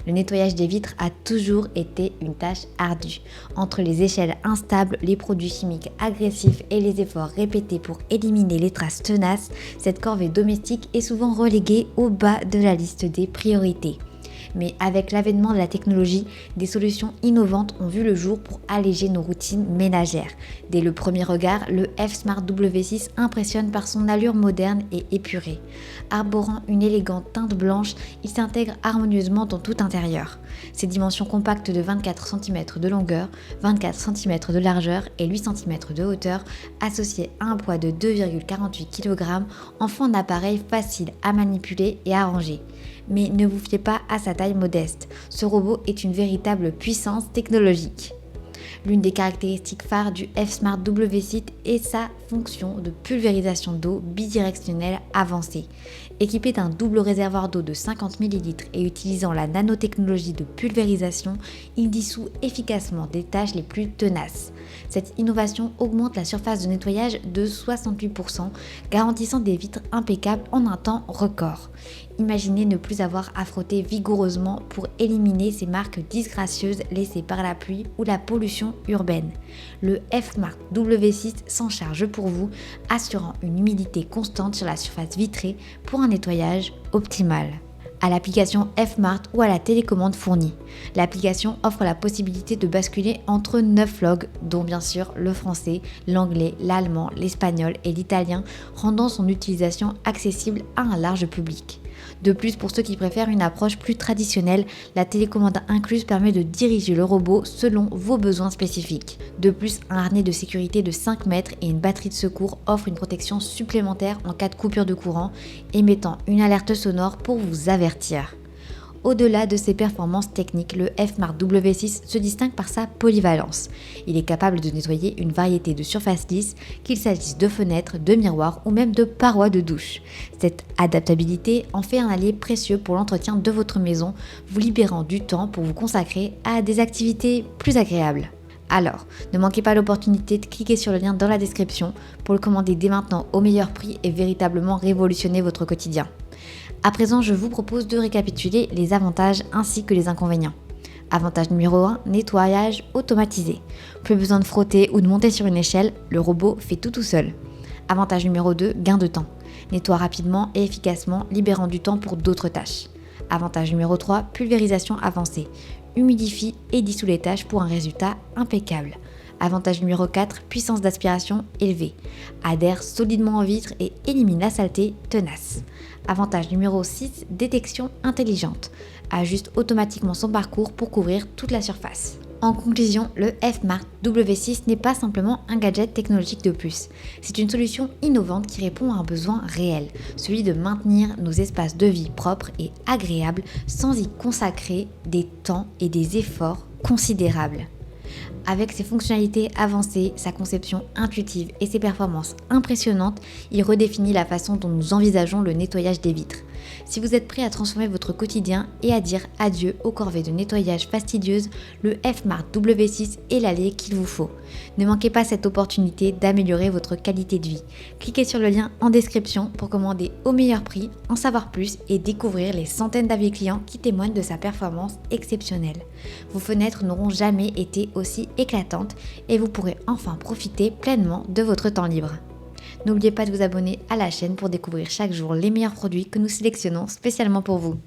Le nettoyage des vitres a toujours été une tâche ardue. Entre les échelles instables, les produits chimiques agressifs et les efforts répétés pour éliminer les traces tenaces, cette corvée domestique est souvent reléguée au bas de la liste des priorités. Mais avec l'avènement de la technologie, des solutions innovantes ont vu le jour pour alléger nos routines ménagères. Dès le premier regard, le F-Smart W6 impressionne par son allure moderne et épurée. Arborant une élégante teinte blanche, il s'intègre harmonieusement dans tout intérieur. Ses dimensions compactes de 24 cm de longueur, 24 cm de largeur et 8 cm de hauteur, associées à un poids de 2,48 kg, en font un appareil facile à manipuler et à ranger. Mais ne vous fiez pas à sa taille modeste, ce robot est une véritable puissance technologique. L'une des caractéristiques phares du F-Smart W6 est sa fonction de pulvérisation d'eau bidirectionnelle avancée. Équipé d'un double réservoir d'eau de 50 ml et utilisant la nanotechnologie de pulvérisation, il dissout efficacement des tâches les plus tenaces. Cette innovation augmente la surface de nettoyage de 68%, garantissant des vitres impeccables en un temps record. Imaginez ne plus avoir à frotter vigoureusement pour éliminer ces marques disgracieuses laissées par la pluie ou la pollution urbaine. Le F-Smart W6 s'en charge pour vous, assurant une humidité constante sur la surface vitrée pour un nettoyage optimal. À l'application F-Smart ou à la télécommande fournie. L'application offre la possibilité de basculer entre 9 langues, dont bien sûr le français, l'anglais, l'allemand, l'espagnol et l'italien, rendant son utilisation accessible à un large public. De plus, pour ceux qui préfèrent une approche plus traditionnelle, la télécommande incluse permet de diriger le robot selon vos besoins spécifiques. De plus, un harnais de sécurité de 5 mètres et une batterie de secours offrent une protection supplémentaire en cas de coupure de courant, émettant une alerte sonore pour vous avertir. Au-delà de ses performances techniques, le F-Smart W6 se distingue par sa polyvalence. Il est capable de nettoyer une variété de surfaces lisses, qu'il s'agisse de fenêtres, de miroirs ou même de parois de douche. Cette adaptabilité en fait un allié précieux pour l'entretien de votre maison, vous libérant du temps pour vous consacrer à des activités plus agréables. Alors, ne manquez pas l'opportunité de cliquer sur le lien dans la description pour le commander dès maintenant au meilleur prix et véritablement révolutionner votre quotidien. À présent, je vous propose de récapituler les avantages ainsi que les inconvénients. Avantage numéro 1, nettoyage automatisé. Plus besoin de frotter ou de monter sur une échelle, le robot fait tout seul. Avantage numéro 2, gain de temps. Nettoie rapidement et efficacement, libérant du temps pour d'autres tâches. Avantage numéro 3, pulvérisation avancée. Humidifie et dissout les tâches pour un résultat impeccable. Avantage numéro 4, puissance d'aspiration élevée. Adhère solidement en vitre et élimine la saleté tenace. Avantage numéro 6, détection intelligente. Ajuste automatiquement son parcours pour couvrir toute la surface. En conclusion, le F-Smart W6 n'est pas simplement un gadget technologique de plus. C'est une solution innovante qui répond à un besoin réel, celui de maintenir nos espaces de vie propres et agréables sans y consacrer des temps et des efforts considérables. Avec ses fonctionnalités avancées, sa conception intuitive et ses performances impressionnantes, il redéfinit la façon dont nous envisageons le nettoyage des vitres. Si vous êtes prêt à transformer votre quotidien et à dire adieu aux corvées de nettoyage fastidieuses, le F-Smart W6 est l'allié qu'il vous faut. Ne manquez pas cette opportunité d'améliorer votre qualité de vie. Cliquez sur le lien en description pour commander au meilleur prix, en savoir plus et découvrir les centaines d'avis clients qui témoignent de sa performance exceptionnelle. Vos fenêtres n'auront jamais été aussi éclatantes et vous pourrez enfin profiter pleinement de votre temps libre. N'oubliez pas de vous abonner à la chaîne pour découvrir chaque jour les meilleurs produits que nous sélectionnons spécialement pour vous.